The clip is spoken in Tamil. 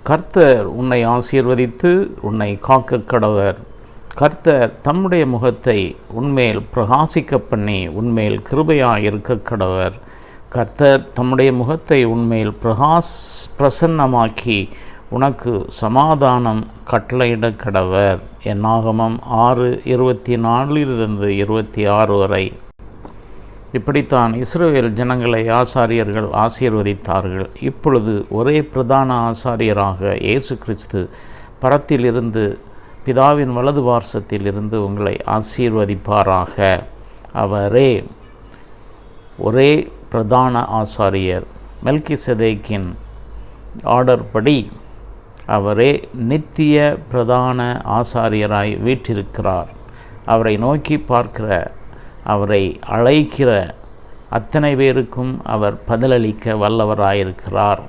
கர்த்தர் உன்னை ஆசீர்வதித்து உன்னை காக்க கடவர். கர்த்தர் தம்முடைய முகத்தை உன்மேல் பிரகாசிக்க பண்ணி உன்மேல் கிருபையாய் இருக்க கடவர். கர்த்தர் தம்முடைய முகத்தை உன்மேல் பிரசன்னமாக்கி உனக்கு சமாதானம் கட்டளையிட கடவர். என்னாகமம் 6:24-26 வரை. இப்படித்தான் இஸ்ரவேல் ஜனங்களை ஆசாரியர்கள் ஆசீர்வதித்தார்கள். இப்பொழுது ஒரே பிரதான ஆசாரியராக இயேசு கிறிஸ்து பரத்திலிருந்து பிதாவின் வலது பார்சத்தில் இருந்து உங்களை ஆசீர்வதிப்பாராக. அவரே ஒரே பிரதான ஆசாரியர். மெல்கிசேதேக்கின் ஆர்டர் படி அவரே நித்திய பிரதான ஆசாரியராய் வீற்றிருக்கிறார். அவரை நோக்கி பார்க்கிற, அவரை அழைக்கிற அத்தனை பேருக்கும் அவர் பதிலளிக்க வல்லவராயிருக்கிறார்.